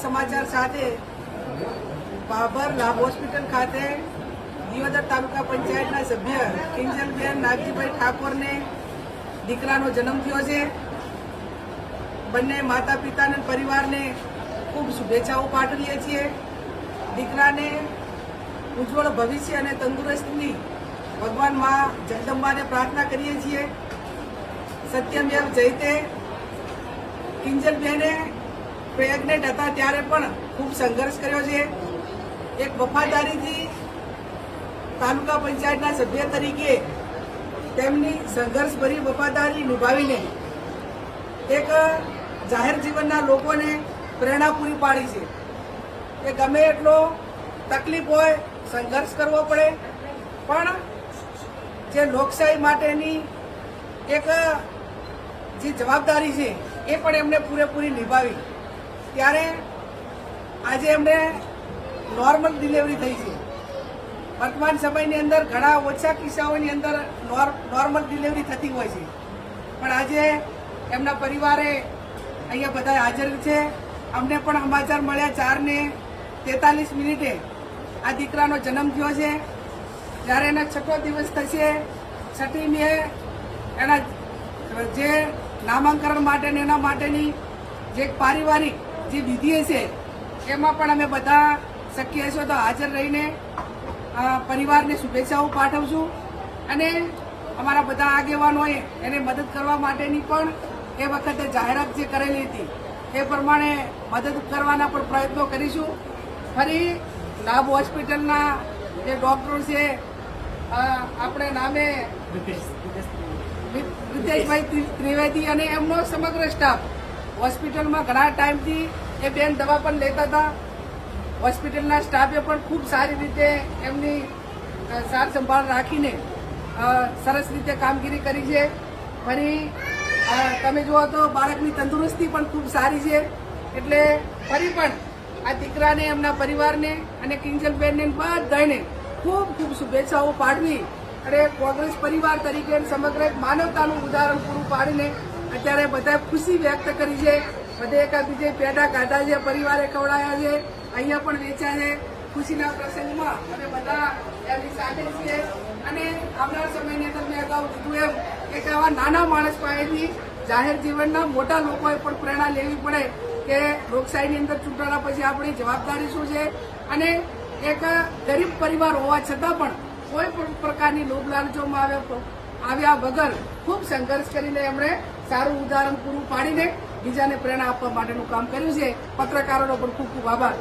સમાચાર સાથે બાબર લાભ હોસ્પિટલ ખાતે દિયોદર તાલુકા પંચાયતના સભ્ય કિંજલબેન નાગજીભાઈ ઠાકોરને દીકરાનો જન્મ થયો છે। બંને માતા પિતા અને પરિવારને ખૂબ શુભેચ્છાઓ પાઠવીએ છીએ। દીકરાને ઉજ્જવળ ભવિષ્ય અને તંદુરસ્તીની ભગવાન માં જગદંબાને પ્રાર્થના કરીએ છીએ। સત્યમેવ જયતે। કિંજલબેને પ્રેગ્નેન્ટ હતા ત્યારે પણ ખૂબ સંઘર્ષ કર્યો છે। એક વફાદારીથી તાલુકા પંચાયતના સભ્ય તરીકે તેમની સંઘર્ષભરી વફાદારી નિભાવીને એક જાહેર જીવનના લોકોને પ્રેરણા પૂરી પાડી છે કે ગમે એટલો તકલીફ હોય, સંઘર્ષ કરવો પડે, પણ જે લોકશાહી માટેની એક જે જવાબદારી છે એ પણ એમને પૂરેપૂરી નિભાવી। ત્યારે આજે એમને નોર્મલ ડિલિવરી થઈ છે। વર્તમાન સમયની અંદર ઘણા ઓછા કિસ્સાઓની અંદર નોર્મલ ડિલિવરી થતી હોય છે, પણ આજે એમના પરિવારે અહીંયા બધા હાજર છે। અમને પણ સમાચાર મળ્યા 4:43 આ દીકરાનો જન્મ થયો છે। જ્યારે એના 6ઠો દિવસ થશે, 6મી મે એના જે નામાંકરણ માટેની એના માટેની જે પારિવારિક જે વિધિ છે એમાં પણ અમે બધા શક્ય હશો તો હાજર રહીને પરિવારને શુભેચ્છાઓ પાઠવશું અને અમારા બધા આગેવાનોએ એને મદદ કરવા માટેની પણ એ વખતે જાહેરાત જે કરેલી હતી એ પ્રમાણે મદદ કરવાના પણ પ્રયત્નો કરીશું। ફરી લાભ હોસ્પિટલના જે ડોક્ટરો છે, આપણે નામે રીતેશભાઈ ત્રિવેદી અને એમનો સમગ્ર સ્ટાફ હોસ્પિટલમાં ઘણા ટાઈમથી એ બેન દવા પણ લેતા હતા। હોસ્પિટલના સ્ટાફે પણ ખૂબ સારી રીતે એમની સાર સંભાળ રાખીને સરસ રીતે કામગીરી કરી છે। ફરી તમે જુઓ તો બાળકની તંદુરસ્તી પણ ખૂબ સારી છે। એટલે ફરી પણ આ દીકરાને, એમના પરિવારને અને કિંજલબેનને બધાને ખૂબ ખૂબ શુભેચ્છાઓ પાઠવી અને કોંગ્રેસ પરિવાર તરીકે સમગ્ર માનવતાનું ઉદાહરણ પૂરું પાડીને અત્યારે બધા ખુશી વ્યક્ત કરી છે। બધે એકાબીજે પેડા કાઢા છે, પરિવારે ખવડાયા છે, અહીંયા પણ વેચ્યા છે। ખુશીના પ્રસંગમાં અમે બધા એમની સાથે છીએ અને આવનાર સમયની અંદર મેં અગાઉ કીધું એમ કે આવા નાના માણસ પાસેથી જાહેર જીવનના મોટા લોકોએ પણ પ્રેરણા લેવી પડે કે લોકશાહીની અંદર ચૂંટાણા પછી આપણી જવાબદારી શું છે અને એક ગરીબ પરિવાર હોવા છતાં પણ કોઈ પણ પ્રકારની લોભ લાલચોમાં આવ્યા વગર ખૂબ સંઘર્ષ કરીને એમણે સારું ઉદાહરણ પૂરું પાડીને બીજાને પ્રેરણા આપવા માટેનું કામ કર્યું છે। પત્રકારોનો પણ ખૂબ ખૂબ આભાર।